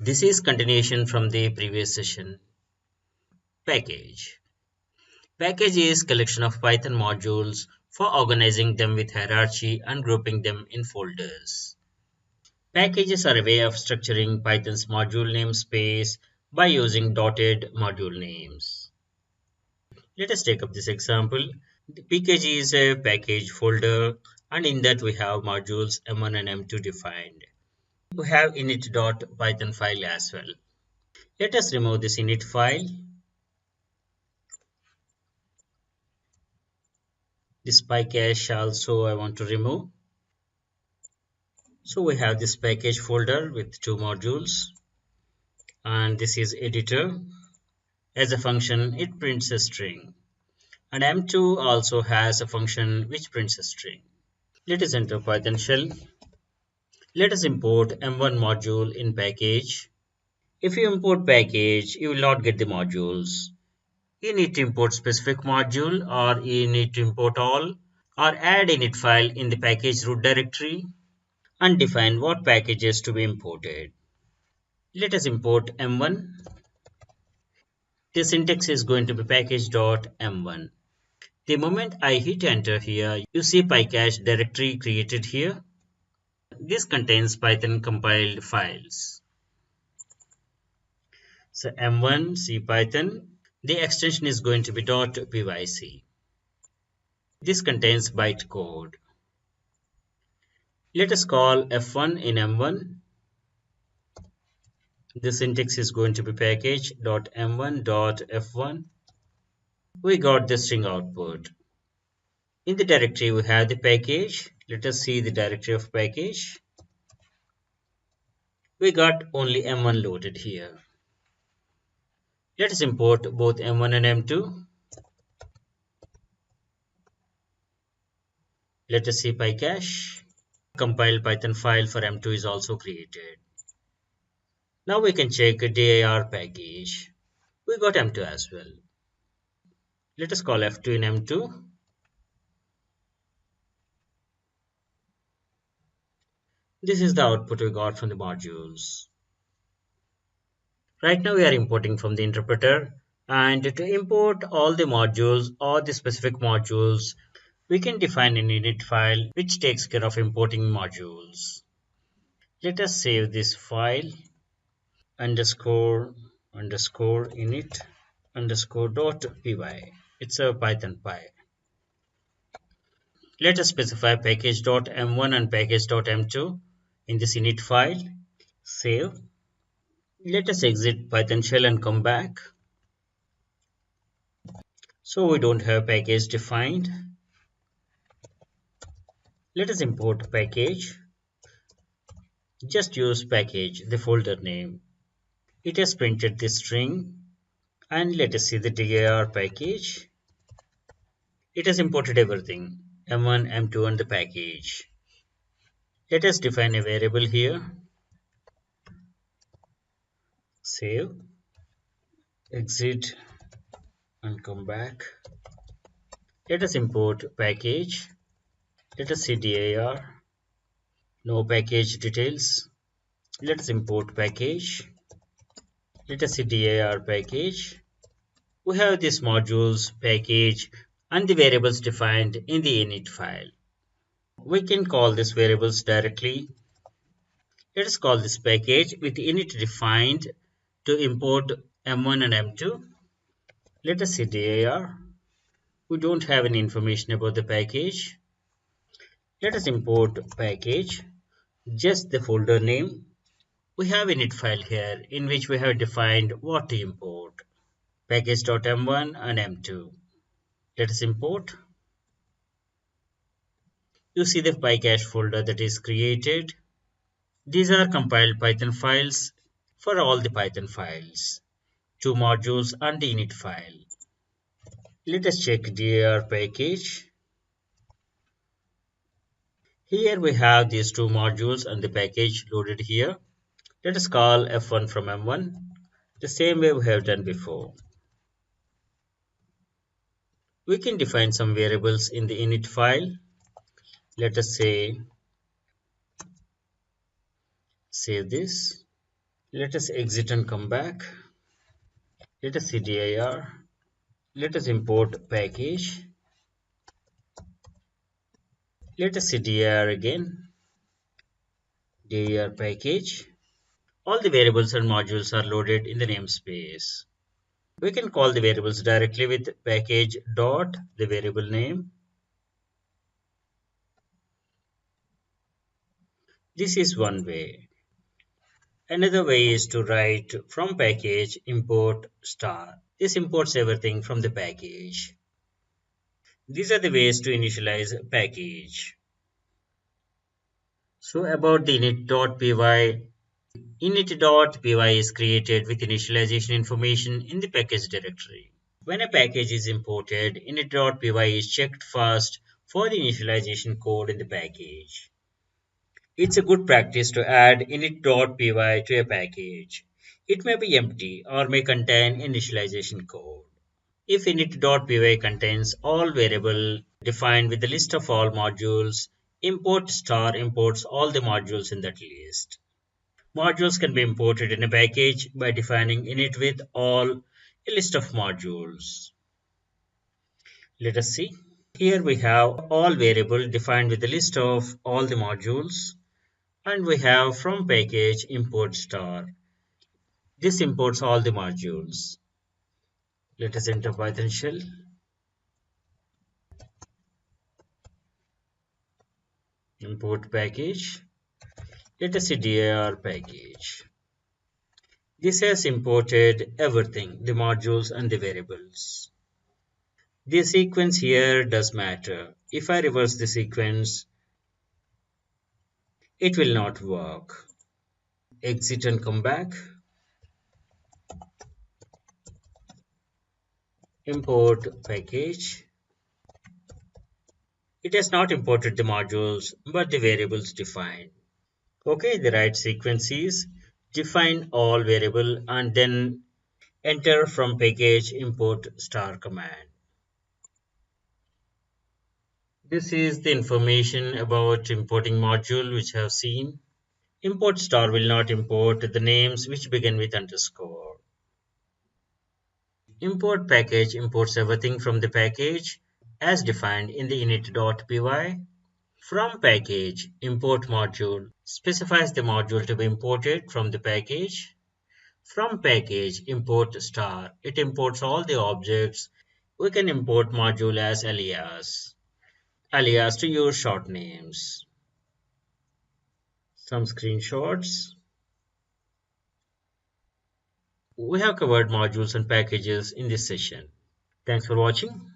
This is continuation from the previous session. Package. Package is collection of Python modules for organizing them with hierarchy and grouping them in folders. Packages are a way of structuring Python's module namespace by using dotted module names. Let us take up this example. The package is a package folder, and in that we have modules M1 and M2 defined. We have init.python file as well. Let us remove this init file. This package also I want to remove. So we have this package folder with two modules, and this is editor. As a function, it prints a string, and M2 also has a function which prints a string. Let us enter Python shell. Let us import M1 module in package. If you import package, you will not get the modules. You need to import specific module, or you need to import all, or add init file in the package root directory and define what packages to be imported. Let us import M1. The syntax is going to be package.m1. The moment I hit enter here, you see PyCache directory created here. This contains Python compiled files. So M1 CPython, the extension is going to be .pyc. This contains bytecode. Let us call F1 in M1. The syntax is going to be package.m1.f1. We got the string output. In the directory, we have the package. Let us see the directory of package. We got only M1 loaded here. Let us import both M1 and M2. Let us see PyCache. Compiled Python file for M2 is also created. Now we can check dir package. We got M2 as well. Let us call F2 in M2. This is the output we got from the modules. Right now we are importing from the interpreter, and to import all the modules or the specific modules, we can define an init file which takes care of importing modules. Let us save this file underscore init underscore .py. It's a Python py. Let us specify package.m1 and package.m2 in this init file. Save. Let us exit Python shell and come back. So we don't have package defined. Let us import package. Just use package, the folder name. It has printed the string, and let us see the dir package. It has imported everything, M1, M2 and the package. Let us define a variable here. Save, exit and come back. Let us import package. Let us see dir. No package details. Let us import package. Let us see dir package. We have this modules, package, and the variables defined in the init file. We can call these variables directly. Let us call this package with init defined to import M1 and M2. Let us see dir. We don't have any information about the package. Let us import package, just the folder name. We have init file here in which we have defined what to import. Package.m1 and M2. Let us import. You see the PyCache folder that is created. These are compiled Python files for all the Python files, two modules and the init file. Let us check dir package. Here we have these two modules and the package loaded here. Let us call F1 from M1 the same way we have done before. We can define some variables in the init file. Let us say, save this. Let us exit and come back. Let us cdir. Let us import package. Let us cdir again. dir package. All the variables and modules are loaded in the namespace. We can call the variables directly with package dot the variable name. This is one way. Another way is to write from package import star. This imports everything from the package. These are the ways to initialize a package. So about the init.py, init.py is created with initialization information in the package directory. When a package is imported, init.py is checked first for the initialization code in the package. It's a good practice to add init.py to a package. It may be empty or may contain initialization code. If init.py contains all variable defined with the list of all modules, import star imports all the modules in that list. Modules can be imported in a package by defining init with all a list of modules. Let us see. Here we have all variable defined with the list of all the modules, and we have from package import star. This imports all the modules. Let us enter Python shell, import package. Let us see dir package. This has imported everything, the modules and the variables. The sequence here does matter. If I reverse the sequence, it will not work. Exit and come back. Import package. It has not imported the modules, but the variables defined. Okay, the right sequence is define all variable and then enter from package import star command. This is the information about importing module which I have seen. Import star will not import the names which begin with underscore. Import package imports everything from the package as defined in the init.py. From package, import module specifies the module to be imported from the package. From package, import star. It imports all the objects. We can import module as alias to use short names. Some screenshots. We have covered modules and packages in this session. Thanks for watching.